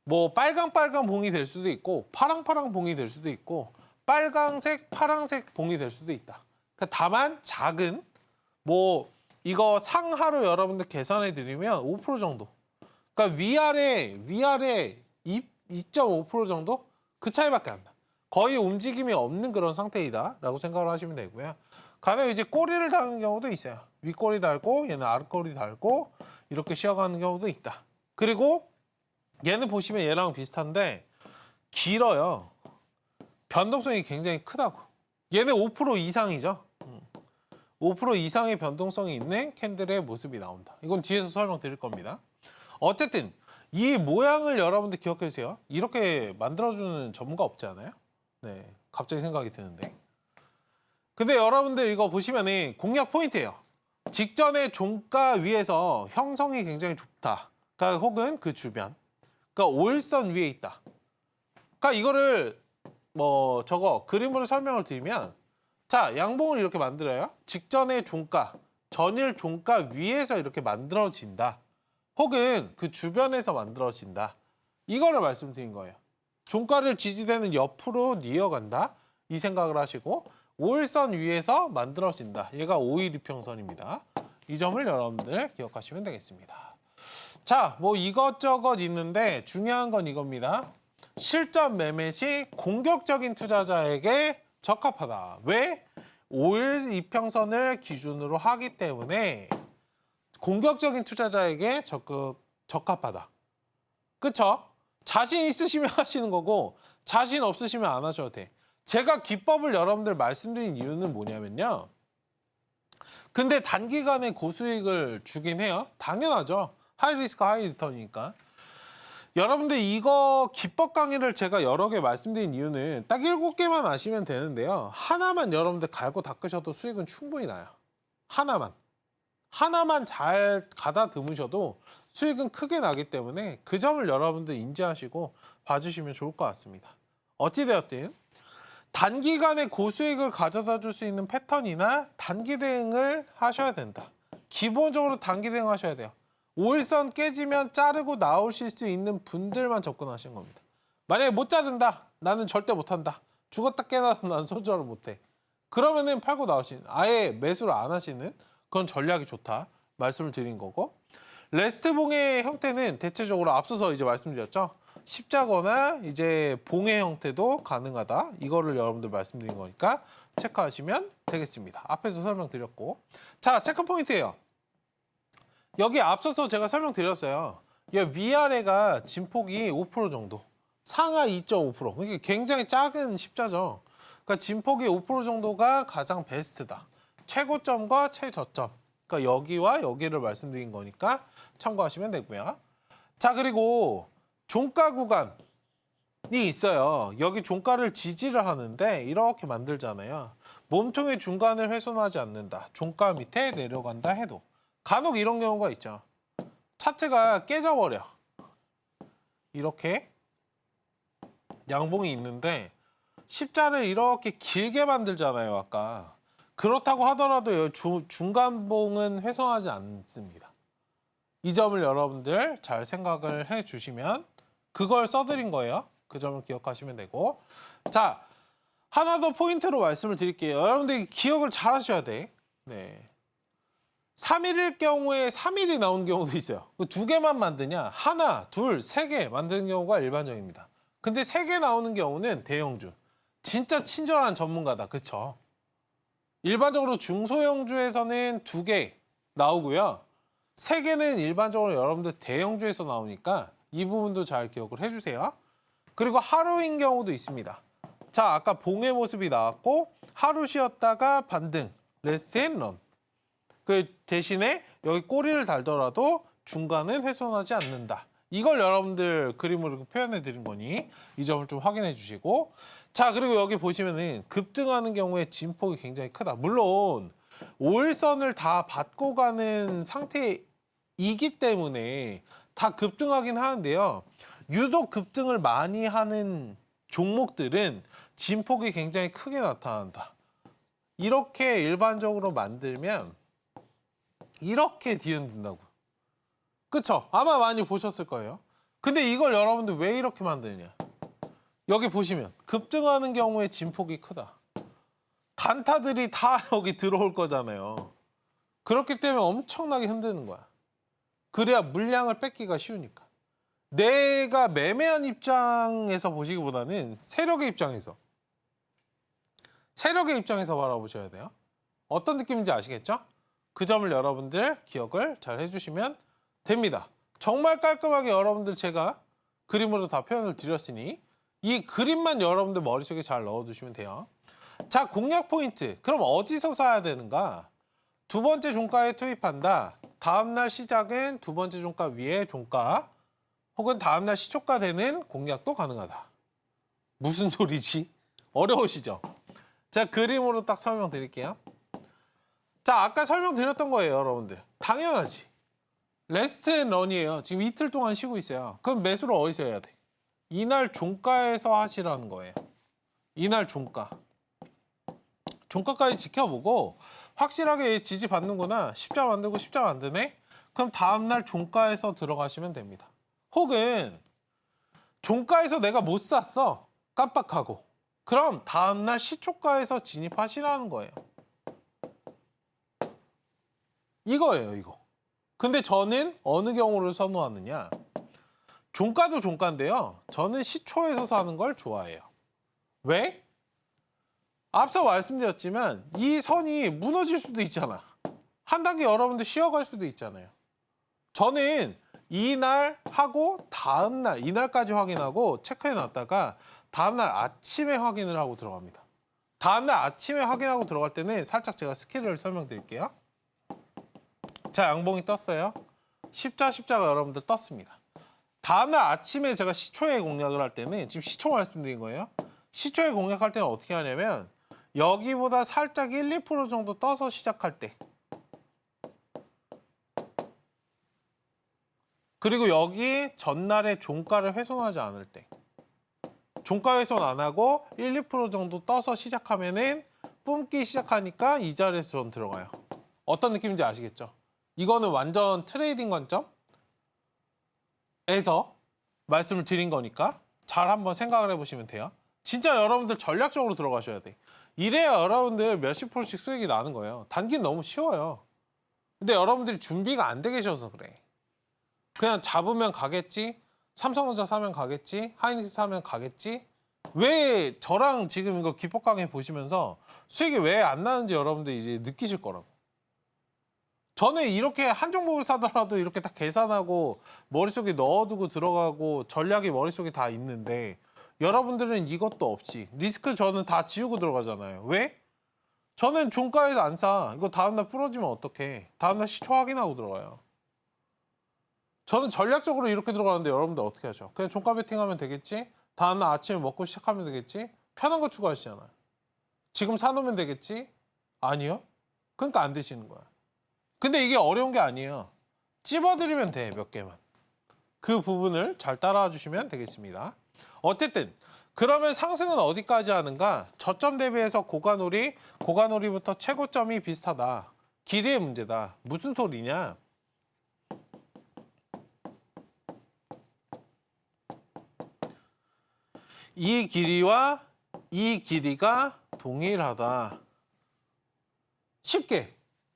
뭐 빨강 봉이 될 수도 있고 파랑 봉이 될 수도 있고 빨강색, 파랑색 봉이 될 수도 있다. 그러니까 다만 작은 뭐 이거 상하로 여러분들 계산해 드리면 5% 정도. 그러니까 위아래 2.5% 정도? 그 차이밖에 안 나. 거의 움직임이 없는 그런 상태이다라고 생각을 하시면 되고요. 간혹 이제 꼬리를 달는 경우도 있어요. 윗꼬리 달고 얘는 아랫꼬리 달고 이렇게 쉬어가는 경우도 있다. 그리고 얘는 보시면 얘랑 비슷한데 길어요. 변동성이 굉장히 크다고. 얘는 5% 이상이죠. 5% 이상의 변동성이 있는 캔들의 모습이 나온다. 이건 뒤에서 설명드릴 겁니다. 어쨌든 이 모양을 여러분들 기억해 주세요. 이렇게 만들어주는 전문가 없지 않아요? 네, 갑자기 생각이 드는데. 근데 여러분들 이거 보시면은 공략 포인트예요. 직전의 종가 위에서 형성이 굉장히 좋다. 그러니까 혹은 그 주변. 그러니까 5일선 위에 있다. 그러니까 이거를 뭐 저거 그림으로 설명을 드리면 자, 양봉을 이렇게 만들어요. 직전의 종가, 전일 종가 위에서 이렇게 만들어진다. 혹은 그 주변에서 만들어진다. 이거를 말씀드린 거예요. 종가를 지지대는 옆으로 이어간다. 이 생각을 하시고 5일선 위에서 만들어진다. 얘가 5일 이평선입니다. 이 점을 여러분들 기억하시면 되겠습니다. 자, 뭐 이것저것 있는데 중요한 건 이겁니다. 실전 매매 시 공격적인 투자자에게 적합하다. 왜? 5일 이평선을 기준으로 하기 때문에 공격적인 투자자에게 적합하다. 그쵸? 자신 있으시면 하시는 거고 자신 없으시면 안 하셔도 돼. 제가 기법을 여러분들 말씀드린 이유는 뭐냐면요. 근데 단기간에 고수익을 주긴 해요. 당연하죠. 하이 리스크 하이 리턴이니까. 여러분들 이거 기법 강의를 제가 여러 개 말씀드린 이유는 딱 7개만 아시면 되는데요. 하나만 여러분들 갈고 닦으셔도 수익은 충분히 나요. 하나만 잘 가다듬으셔도 수익은 크게 나기 때문에 그 점을 여러분들 인지하시고 봐주시면 좋을 것 같습니다. 어찌되었든 단기간에 고수익을 가져다 줄 수 있는 패턴이나 단기 대응을 하셔야 된다. 기본적으로 단기 대응 하셔야 돼요. 5일선 깨지면 자르고 나오실 수 있는 분들만 접근하시는 겁니다. 만약에 못 자른다. 나는 절대 못한다. 죽었다 깨나도 난 손절을 못해. 그러면은 팔고 나오시는, 아예 매수를 안 하시는 그런 전략이 좋다 말씀을 드린 거고, 레스트 봉의 형태는 대체적으로 앞서서 이제 말씀드렸죠. 십자거나 이제 봉의 형태도 가능하다. 이거를 여러분들 말씀드린 거니까 체크하시면 되겠습니다. 앞에서 설명드렸고, 자, 체크 포인트예요. 여기 앞서서 제가 설명드렸어요. 이 위아래가 진폭이 5% 정도, 상하 2.5%. 그러니까 굉장히 작은 십자죠. 그러니까 진폭이 5% 정도가 가장 베스트다. 최고점과 최저점. 그러니까 여기와 여기를 말씀드린 거니까 참고하시면 되고요. 자, 그리고 종가 구간이 있어요. 여기 종가를 지지를 하는데 이렇게 만들잖아요. 몸통의 중간을 훼손하지 않는다. 종가 밑에 내려간다 해도. 간혹 이런 경우가 있죠. 차트가 깨져버려. 이렇게 양봉이 있는데 십자를 이렇게 길게 만들잖아요. 아까. 그렇다고 하더라도 중간봉은 훼손하지 않습니다. 이 점을 여러분들 잘 생각을 해주시면 그걸 써드린 거예요. 그 점을 기억하시면 되고. 자, 하나 더 포인트로 말씀을 드릴게요. 여러분들 기억을 잘 하셔야 돼. 네. 3일일 경우에 3일이 나오는 경우도 있어요. 그 2개만 만드냐? 하나, 둘, 3개 만드는 경우가 일반적입니다. 근데 3개 나오는 경우는 대형주. 진짜 친절한 전문가다. 그쵸? 일반적으로 중소형주에서는 2개 나오고요. 3개는 일반적으로 여러분들 대형주에서 나오니까 이 부분도 잘 기억을 해주세요. 그리고 하루인 경우도 있습니다. 자, 아까 봉의 모습이 나왔고 하루 쉬었다가 반등, 레스트 앤 런. 그 대신에 여기 꼬리를 달더라도 중간은 훼손하지 않는다. 이걸 여러분들 그림으로 표현해 드린 거니 이 점을 좀 확인해 주시고. 자, 그리고 여기 보시면은 급등하는 경우에 진폭이 굉장히 크다. 물론 5일선을 다 받고 가는 상태이기 때문에 다 급등하긴 하는데요. 유독 급등을 많이 하는 종목들은 진폭이 굉장히 크게 나타난다. 이렇게 일반적으로 만들면 이렇게 뒤흔든다고. 그쵸? 아마 많이 보셨을 거예요. 근데 이걸 여러분들 왜 이렇게 만드냐? 여기 보시면 급등하는 경우에 진폭이 크다. 단타들이 다 여기 들어올 거잖아요. 그렇기 때문에 엄청나게 흔드는 거야. 그래야 물량을 뺏기가 쉬우니까. 내가 매매한 입장에서 보시기보다는 세력의 입장에서 바라보셔야 돼요. 어떤 느낌인지 아시겠죠? 그 점을 여러분들 기억을 잘 해주시면 됩니다. 정말 깔끔하게 여러분들 제가 그림으로 다 표현을 드렸으니 이 그림만 여러분들 머릿속에 잘 넣어두시면 돼요. 자, 공략 포인트. 그럼 어디서 사야 되는가? 두 번째 종가에 투입한다. 다음날 시작은 두 번째 종가 위에 종가 혹은 다음날 시초가 되는 공략도 가능하다. 무슨 소리지? 어려우시죠? 제가 그림으로 딱 설명드릴게요. 자, 아까 설명드렸던 거예요, 여러분들. 당연하지. 레스트 앤 런이에요. 지금 이틀 동안 쉬고 있어요. 그럼 매수를 어디서 해야 돼? 이날 종가에서 하시라는 거예요. 이날 종가. 종가까지 지켜보고 확실하게 지지받는구나. 십자 만들고 십자 만드네? 그럼 다음날 종가에서 들어가시면 됩니다. 혹은 종가에서 내가 못 샀어. 깜빡하고. 그럼 다음날 시초가에서 진입하시라는 거예요. 이거예요, 이거. 근데 저는 어느 경우를 선호하느냐? 종가도 종가인데요. 저는 시초에서 사는 걸 좋아해요. 왜? 앞서 말씀드렸지만 이 선이 무너질 수도 있잖아. 한 단계 여러분들 쉬어갈 수도 있잖아요. 저는 이날 하고 다음날, 이날까지 확인하고 체크해 놨다가 다음날 아침에 확인을 하고 들어갑니다. 다음날 아침에 확인하고 들어갈 때는 살짝 제가 스킬을 설명드릴게요. 자, 양봉이 떴어요. 십자가 여러분들 떴습니다. 다음날 아침에 제가 시초에 공략을 할 때는 지금 시초 말씀드린 거예요. 시초에 공략할 때는 어떻게 하냐면 여기보다 살짝 1, 2% 정도 떠서 시작할 때 그리고 여기 전날에 종가를 훼손하지 않을 때 종가 훼손 안 하고 1, 2% 정도 떠서 시작하면은 뿜기 시작하니까 이 자리에서 전 들어가요. 어떤 느낌인지 아시겠죠? 이거는 완전 트레이딩 관점에서 말씀을 드린 거니까 잘 한번 생각을 해보시면 돼요. 진짜 여러분들 전략적으로 들어가셔야 돼. 이래야 여러분들 몇십 프로씩 수익이 나는 거예요. 단기는 너무 쉬워요. 근데 여러분들이 준비가 안 돼 계셔서 그래. 그냥 잡으면 가겠지, 삼성전자 사면 가겠지, 하이닉스 사면 가겠지. 왜 저랑 지금 이거 기법 강의 보시면서 수익이 왜 안 나는지 여러분들 이제 느끼실 거라고. 저는 이렇게 한 종목을 사더라도 이렇게 딱 계산하고 머릿속에 넣어두고 들어가고 전략이 머릿속에 다 있는데 여러분들은 이것도 없이 리스크 저는 다 지우고 들어가잖아요. 왜? 저는 종가에서 안 사. 이거 다음날 부러지면 어떡해. 다음날 시초 확인하고 들어가요. 저는 전략적으로 이렇게 들어가는데 여러분들 어떻게 하셔? 그냥 종가 베팅하면 되겠지? 다음날 아침에 먹고 시작하면 되겠지? 편한 거 추가하시잖아요. 지금 사놓으면 되겠지? 아니요. 그러니까 안 되시는 거야. 근데 이게 어려운 게 아니에요. 찝어드리면 돼, 몇 개만. 그 부분을 잘 따라와 주시면 되겠습니다. 어쨌든 그러면 상승은 어디까지 하는가? 저점 대비해서 고가놀이부터 최고점이 비슷하다. 길이의 문제다. 무슨 소리냐? 이 길이와 이 길이가 동일하다. 쉽게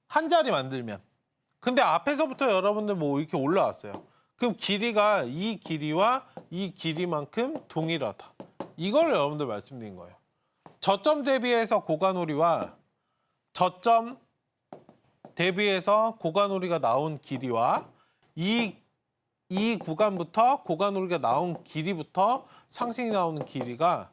한 자리 만들면. 근데 앞에서부터 여러분들 뭐 이렇게 올라왔어요. 그럼 길이가 이 길이와 이 길이만큼 동일하다. 이걸 여러분들 말씀드린 거예요. 저점 대비해서 고가놀이와 저점 대비해서 고가놀이가 나온 길이와 이 구간부터 고가놀이가 나온 길이부터 상승이 나오는 길이가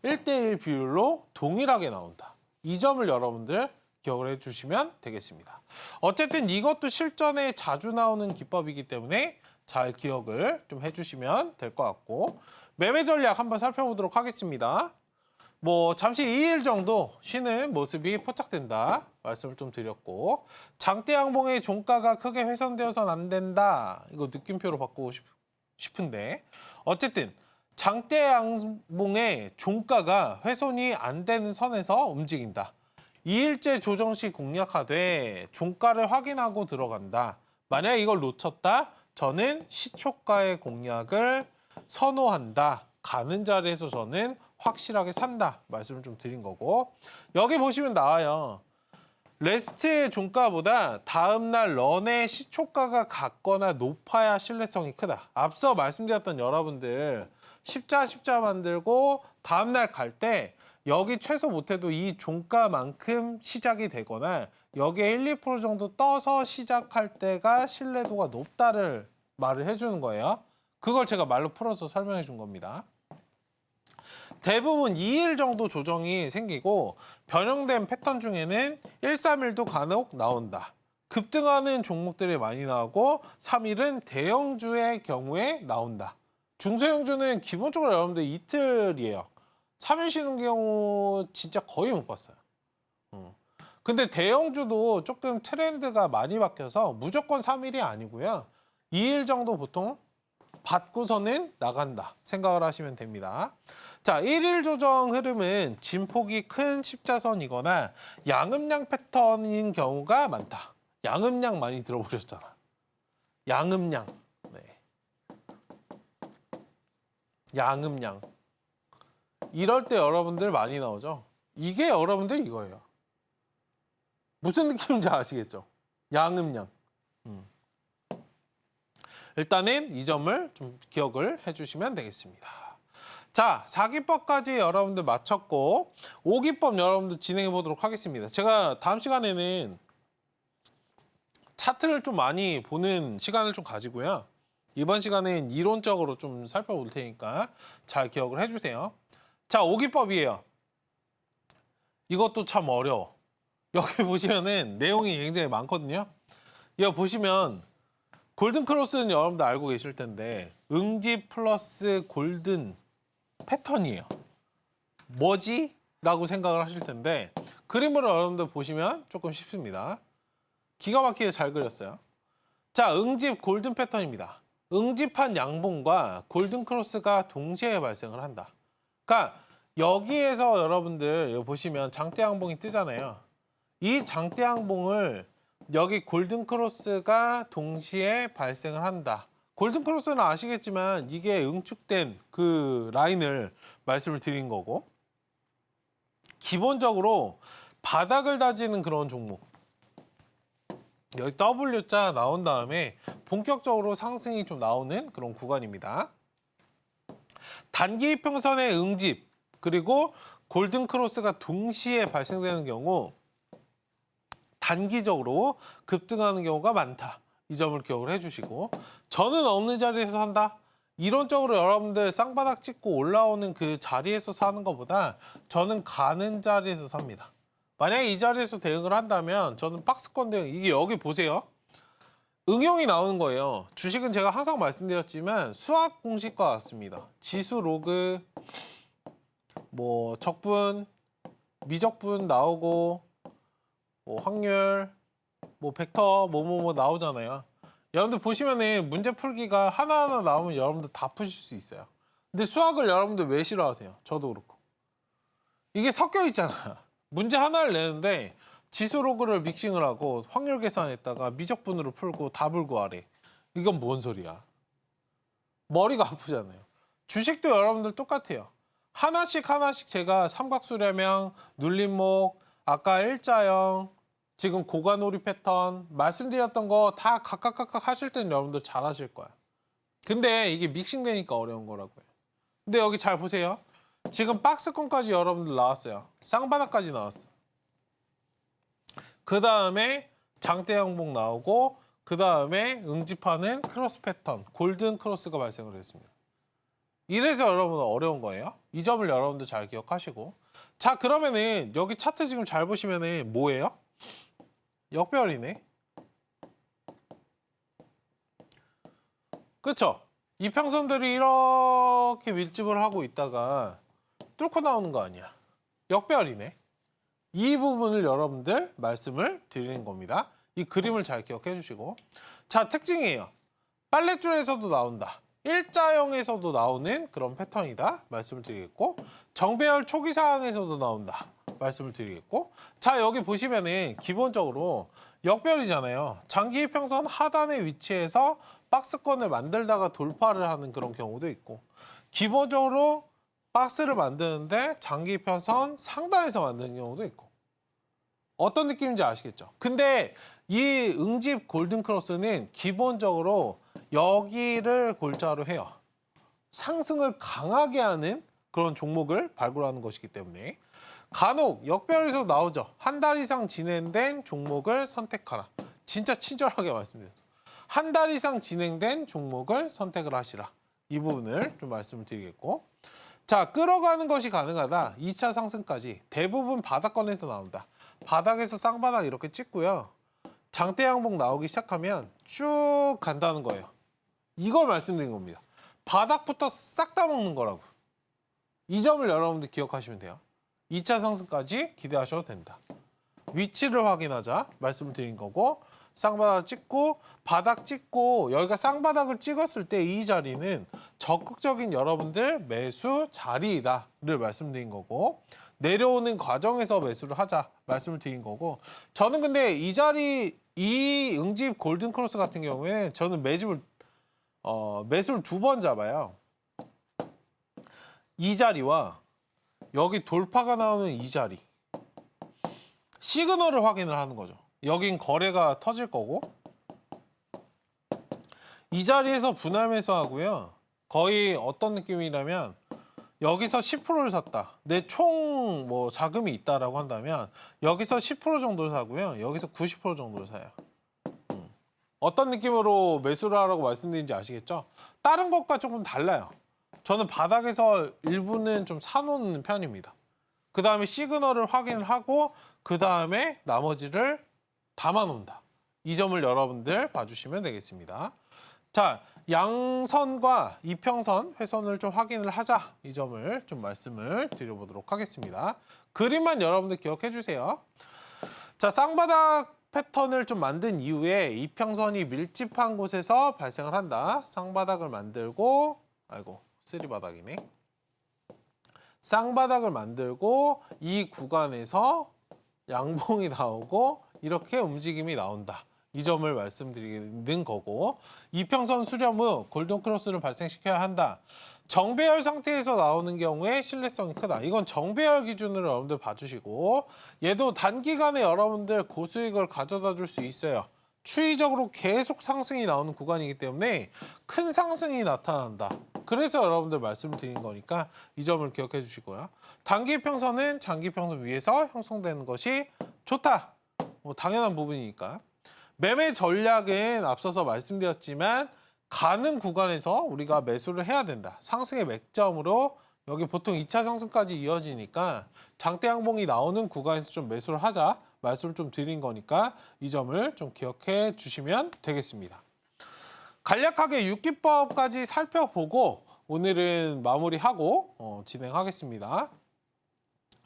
1대1 비율로 동일하게 나온다. 이 점을 여러분들 기억을 해주시면 되겠습니다. 어쨌든 이것도 실전에 자주 나오는 기법이기 때문에 잘 기억을 좀 해주시면 될 것 같고 매매 전략 한번 살펴보도록 하겠습니다. 뭐 잠시 2일 정도 쉬는 모습이 포착된다 말씀을 좀 드렸고 장대 양봉의 종가가 크게 훼손되어서는 안 된다. 이거 느낌표로 바꾸고 싶은데 어쨌든 장대 양봉의 종가가 훼손이 안 되는 선에서 움직인다. 2일째 조정 시 공략하되 종가를 확인하고 들어간다. 만약 이걸 놓쳤다. 저는 시초가의 공략을 선호한다. 가는 자리에서 저는 확실하게 산다. 말씀을 좀 드린 거고 여기 보시면 나와요. 레스트의 종가보다 다음날 런의 시초가가 같거나 높아야 신뢰성이 크다. 앞서 말씀드렸던 여러분들 십자 만들고 다음날 갈 때 여기 최소 못해도 이 종가만큼 시작이 되거나 여기에 1, 2% 정도 떠서 시작할 때가 신뢰도가 높다를 말을 해주는 거예요. 그걸 제가 말로 풀어서 설명해 준 겁니다. 대부분 2일 정도 조정이 생기고 변형된 패턴 중에는 1, 3일도 간혹 나온다. 급등하는 종목들이 많이 나오고 3일은 대형주의 경우에 나온다. 중소형주는 기본적으로 여러분들 이틀이에요. 3일 쉬는 경우 진짜 거의 못 봤어요. 근데 대형주도 조금 트렌드가 많이 바뀌어서 무조건 3일이 아니고요. 2일 정도 보통 받고서는 나간다 생각을 하시면 됩니다. 자, 1일 조정 흐름은 진폭이 큰 십자선이거나 양음양 패턴인 경우가 많다. 양음양 많이 들어보셨잖아. 양음양. 네. 양음양. 이럴 때 여러분들 많이 나오죠. 이게 여러분들 이거예요. 무슨 느낌인지 아시겠죠? 양음양. 일단은 이 점을 좀 기억을 해주시면 되겠습니다. 자, 4기법까지 여러분들 마쳤고 5기법 여러분들 진행해 보도록 하겠습니다. 제가 다음 시간에는 차트를 좀 많이 보는 시간을 좀 가지고요. 이번 시간엔 이론적으로 좀 살펴볼 테니까 잘 기억을 해주세요. 자, 오기법이에요. 이것도 참 어려워. 여기 보시면은 내용이 굉장히 많거든요. 이거 보시면 골든 크로스는 여러분들 알고 계실 텐데 응집 플러스 골든 패턴이에요. 뭐지? 라고 생각을 하실 텐데 그림으로 여러분들 보시면 조금 쉽습니다. 기가 막히게 잘 그렸어요. 자, 응집 골든 패턴입니다. 응집한 양봉과 골든 크로스가 동시에 발생을 한다. 그러니까 여기에서 여러분들 여기 보시면 장대 양봉이 뜨잖아요. 이 장대 양봉을 여기 골든 크로스가 동시에 발생을 한다. 골든 크로스는 아시겠지만 이게 응축된 그 라인을 말씀을 드린 거고 기본적으로 바닥을 다지는 그런 종목 여기 W자 나온 다음에 본격적으로 상승이 좀 나오는 그런 구간입니다. 단기 이평선의 응집 그리고 골든 크로스가 동시에 발생되는 경우 단기적으로 급등하는 경우가 많다. 이 점을 기억을 해주시고 저는 어느 자리에서 산다? 이론적으로 여러분들 쌍바닥 찍고 올라오는 그 자리에서 사는 것보다 저는 가는 자리에서 삽니다. 만약에 이 자리에서 대응을 한다면 저는 박스권 대응, 이게 여기 보세요. 응용이 나오는 거예요. 주식은 제가 항상 말씀드렸지만 수학 공식과 같습니다. 지수 로그, 뭐 적분, 미적분 나오고 뭐 확률, 뭐 벡터, 뭐뭐뭐 나오잖아요. 여러분들 보시면은 문제 풀기가 하나하나 나오면 여러분들 다 푸실 수 있어요. 근데 수학을 여러분들 왜 싫어하세요? 저도 그렇고. 이게 섞여 있잖아. 문제 하나를 내는데 지수 로그를 믹싱을 하고 확률 계산했다가 미적분으로 풀고 답을 구하래. 이건 뭔 소리야? 머리가 아프잖아요. 주식도 여러분들 똑같아요. 하나씩 제가 삼각수렴형, 눌림목, 아까 일자형, 지금 고관오리 패턴 말씀드렸던 거 다 각각 하실 때는 여러분들 잘 하실 거야. 근데 이게 믹싱되니까 어려운 거라고요. 근데 여기 잘 보세요. 지금 박스권까지 여러분들 나왔어요. 쌍바닥까지 나왔어. 그 다음에 장대 양봉 나오고 그 다음에 응집하는 크로스 패턴, 골든 크로스가 발생을 했습니다. 이래서 여러분 어려운 거예요. 이 점을 여러분들 잘 기억하시고. 자, 그러면은 여기 차트 지금 잘 보시면은 뭐예요? 역별이네. 그쵸? 이평선들이 이렇게 밀집을 하고 있다가 뚫고 나오는 거 아니야. 역별이네. 이 부분을 여러분들 말씀을 드리는 겁니다. 이 그림을 잘 기억해 주시고. 자, 특징이에요. 빨랫줄에서도 나온다. 일자형에서도 나오는 그런 패턴이다. 말씀을 드리겠고. 정배열 초기 상황에서도 나온다. 말씀을 드리겠고. 자, 여기 보시면은 기본적으로 역별이잖아요. 장기 이평선 하단에 위치해서 박스권을 만들다가 돌파를 하는 그런 경우도 있고 기본적으로 박스를 만드는데 장기 이평선 상단에서 만드는 경우도 있고 어떤 느낌인지 아시겠죠? 근데 이 응집 골든 크로스는 기본적으로 여기를 골자로 해요. 상승을 강하게 하는 그런 종목을 발굴하는 것이기 때문에 간혹 역별에서 나오죠. 한 달 이상 진행된 종목을 선택하라. 진짜 친절하게 말씀드렸어요. 한 달 이상 진행된 종목을 선택을 하시라. 이 부분을 좀 말씀을 드리겠고 자, 끌어가는 것이 가능하다. 2차 상승까지 대부분 바닥권에서 나온다. 바닥에서 쌍바닥 이렇게 찍고요. 장대 양봉 나오기 시작하면 쭉 간다는 거예요. 이걸 말씀드린 겁니다. 바닥부터 싹 다 먹는 거라고. 이 점을 여러분들 기억하시면 돼요. 2차 상승까지 기대하셔도 된다. 위치를 확인하자 말씀을 드린 거고 쌍바닥 찍고 바닥 찍고 여기가 쌍바닥을 찍었을 때 이 자리는 적극적인 여러분들 매수 자리이다를 말씀드린 거고 내려오는 과정에서 매수를 하자 말씀을 드린 거고 저는 근데 이 자리 이 응집 골든 크로스 같은 경우에 저는 매수를 2번 잡아요. 이 자리와 여기 돌파가 나오는 이 자리 시그널을 확인을 하는 거죠. 여긴 거래가 터질 거고 이 자리에서 분할 매수하고요. 거의 어떤 느낌이냐면 여기서 10%를 샀다. 내 총 뭐 자금이 있다라고 한다면 여기서 10% 정도를 사고요. 여기서 90% 정도를 사요. 어떤 느낌으로 매수를 하라고 말씀드린지 아시겠죠? 다른 것과 조금 달라요. 저는 바닥에서 일부는 좀 사놓는 편입니다. 그 다음에 시그널을 확인을 하고 그 다음에 나머지를 담아놓는다. 이 점을 여러분들 봐주시면 되겠습니다. 자, 양선과 이평선, 회선을 좀 확인을 하자. 이 점을 좀 말씀을 드려보도록 하겠습니다. 그림만 여러분들 기억해 주세요. 자, 쌍바닥 패턴을 좀 만든 이후에 이평선이 밀집한 곳에서 발생을 한다. 쌍바닥을 만들고, 아이고, 쓰리바닥이네. 쌍바닥을 만들고 이 구간에서 양봉이 나오고 이렇게 움직임이 나온다. 이 점을 말씀드리는 거고, 이평선 수렴 후 골든 크로스를 발생시켜야 한다. 정배열 상태에서 나오는 경우에 신뢰성이 크다. 이건 정배열 기준으로 여러분들 봐주시고, 얘도 단기간에 여러분들 고수익을 가져다 줄 수 있어요. 추이적으로 계속 상승이 나오는 구간이기 때문에 큰 상승이 나타난다. 그래서 여러분들 말씀을 드린 거니까 이 점을 기억해 주시고요. 단기 평선은 장기 평선 위에서 형성되는 것이 좋다. 뭐 당연한 부분이니까. 매매 전략은 앞서서 말씀드렸지만 가는 구간에서 우리가 매수를 해야 된다. 상승의 맥점으로 여기 보통 2차 상승까지 이어지니까 장대 양봉이 나오는 구간에서 좀 매수를 하자. 말씀을 좀 드린 거니까 이 점을 좀 기억해 주시면 되겠습니다. 간략하게 6기법까지 살펴보고 오늘은 마무리하고 진행하겠습니다.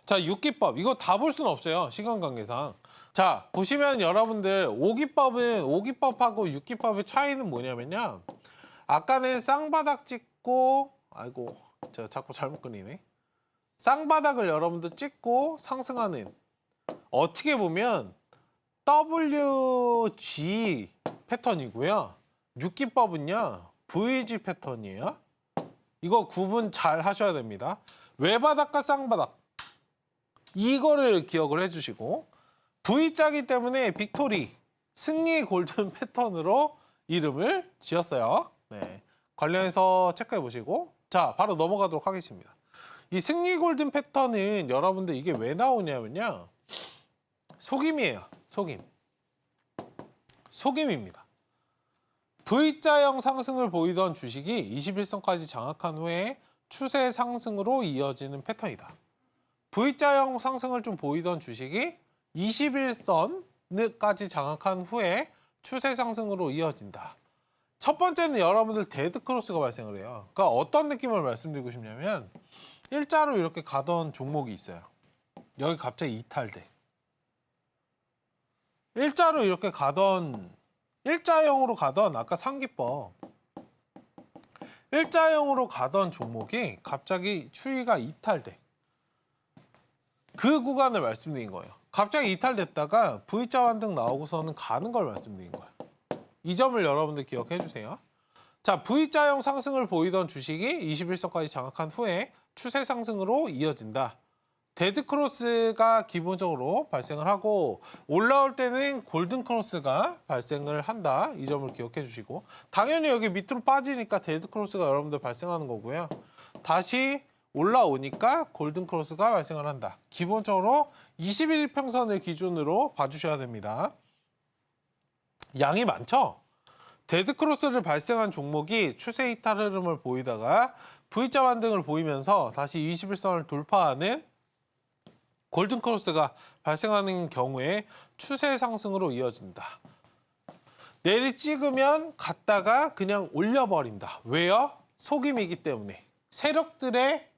자, 6기법. 이거 다 볼 수는 없어요. 시간 관계상. 자, 보시면 여러분들 5기법하고 6기법의 차이는 뭐냐면요. 아까는 쌍바닥 찍고, 아이고, 제가 자꾸 잘못 그리네. 쌍바닥을 여러분들 찍고 상승하는, 어떻게 보면 WG 패턴이고요. 6기법은요, VG 패턴이에요. 이거 구분 잘 하셔야 됩니다. 외바닥과 쌍바닥. 이거를 기억을 해주시고, V자기 때문에 빅토리, 승리 골든 패턴으로 이름을 지었어요. 네, 관련해서 체크해 보시고, 자, 바로 넘어가도록 하겠습니다. 이 승리 골든 패턴은 여러분들 이게 왜 나오냐면요. 속임이에요. 속임. 속임입니다. V자형 상승을 보이던 주식이 21선까지 장악한 후에 추세 상승으로 이어지는 패턴이다. V자형 상승을 좀 보이던 주식이 21선까지 장악한 후에 추세 상승으로 이어진다. 첫 번째는 여러분들 데드 크로스가 발생을 해요. 그러니까 어떤 느낌을 말씀드리고 싶냐면 일자로 이렇게 가던 종목이 있어요. 여기 갑자기 이탈돼. 일자로 이렇게 가던, 일자형으로 가던, 아까 3기법 일자형으로 가던 종목이 갑자기 추이가 이탈돼. 그 구간을 말씀드린 거예요. 갑자기 이탈됐다가 V자 완등 나오고서는 가는 걸 말씀드린 거예요. 이 점을 여러분들 기억해 주세요. 자, V자형 상승을 보이던 주식이 21선까지 장악한 후에 추세 상승으로 이어진다. 데드 크로스가 기본적으로 발생을 하고 올라올 때는 골든 크로스가 발생을 한다. 이 점을 기억해 주시고, 당연히 여기 밑으로 빠지니까 데드 크로스가 여러분들 발생하는 거고요. 다시 올라오니까 골든 크로스가 발생을 한다. 기본적으로 21평선을 기준으로 봐주셔야 됩니다. 양이 많죠? 데드 크로스를 발생한 종목이 추세 이탈 흐름을 보이다가 V자 반등을 보이면서 다시 21선을 돌파하는 골든 크로스가 발생하는 경우에 추세 상승으로 이어진다. 내리 찍으면 갔다가 그냥 올려버린다. 왜요? 속임이기 때문에. 세력들의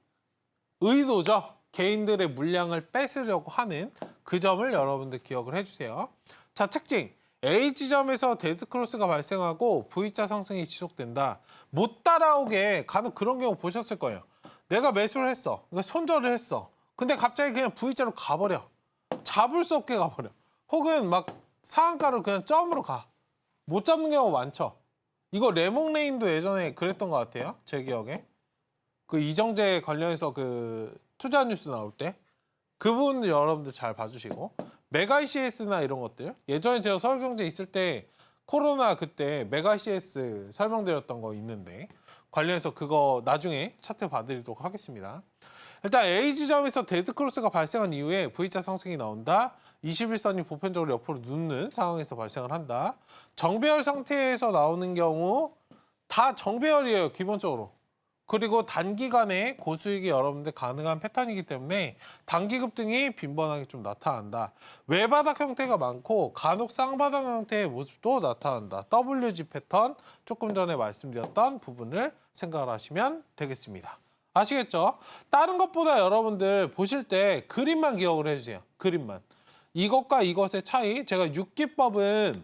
의도죠. 개인들의 물량을 뺏으려고 하는 그 점을 여러분들 기억을 해주세요. 자, 특징. A 지점에서 데드 크로스가 발생하고 V자 상승이 지속된다. 못 따라오게 간혹 그런 경우 보셨을 거예요. 내가 매수를 했어. 그러니까 손절을 했어. 근데 갑자기 그냥 V자로 가버려. 잡을 수 없게 가버려. 혹은 막 상한가로 그냥 점으로 가. 못 잡는 경우 많죠. 이거 레몽레인도 예전에 그랬던 것 같아요. 제 기억에. 그 이정재 관련해서 그 투자 뉴스 나올 때. 그 부분 여러분들 잘 봐주시고. 메가 ICS나 이런 것들. 예전에 제가 서울경제 있을 때 코로나 그때 메가 ICS 설명드렸던 거 있는데 관련해서 그거 나중에 차트 봐드리도록 하겠습니다. 일단 A 지점에서 데드 크로스가 발생한 이후에 V자 상승이 나온다. 21선이 보편적으로 옆으로 눕는 상황에서 발생을 한다. 정배열 상태에서 나오는 경우 다 정배열이에요, 기본적으로. 그리고 단기간에 고수익이 여러분들 가능한 패턴이기 때문에 단기 급등이 빈번하게 좀 나타난다. 외바닥 형태가 많고 간혹 쌍바닥 형태의 모습도 나타난다. WG 패턴, 조금 전에 말씀드렸던 부분을 생각을 하시면 되겠습니다. 아시겠죠? 다른 것보다 여러분들 보실 때 그림만 기억을 해주세요. 그림만. 이것과 이것의 차이, 제가 6기법은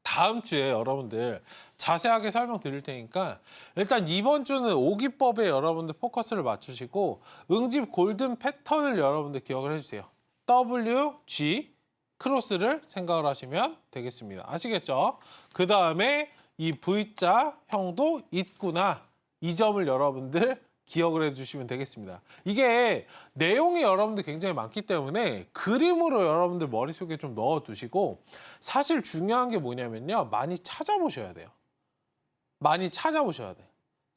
다음 주에 여러분들 자세하게 설명드릴 테니까 일단 이번 주는 5기법에 여러분들 포커스를 맞추시고 응집 골든 패턴을 여러분들 기억을 해주세요. W, G, 크로스를 생각을 하시면 되겠습니다. 아시겠죠? 그 다음에 이 V자 형도 있구나. 이 점을 여러분들 기억을 해주시면 되겠습니다. 이게 내용이 여러분들 굉장히 많기 때문에 그림으로 여러분들 머릿속에 좀 넣어두시고 사실 중요한 게 뭐냐면요. 많이 찾아보셔야 돼요. 많이 찾아보셔야 돼요.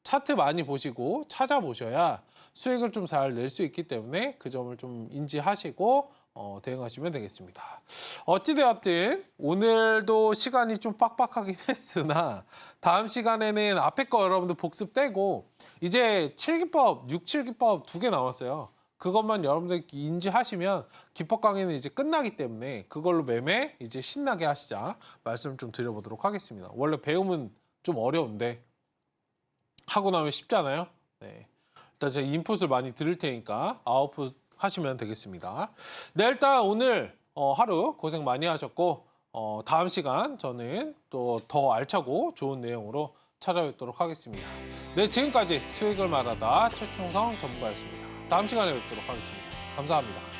차트 많이 보시고 찾아보셔야 수익을 좀 잘 낼 수 있기 때문에 그 점을 좀 인지하시고 대응하시면 되겠습니다. 어찌되었든 오늘도 시간이 좀 빡빡하긴 했으나 다음 시간에는 앞에 거 여러분들 복습되고 이제 7기법, 6, 7기법 2개 남았어요. 그것만 여러분들 인지하시면 기법 강의는 이제 끝나기 때문에 그걸로 매매 이제 신나게 하시자 말씀 좀 드려보도록 하겠습니다. 원래 배움은 좀 어려운데 하고 나면 쉽잖아요. 네. 일단 제가 인풋을 많이 드릴 테니까 아웃풋 하시면 되겠습니다. 네, 일단 오늘 하루 고생 많이 하셨고 다음 시간 저는 또 더 알차고 좋은 내용으로 찾아뵙도록 하겠습니다. 네, 지금까지 수익을 말하다 최충성 전문가였습니다. 다음 시간에 뵙도록 하겠습니다. 감사합니다.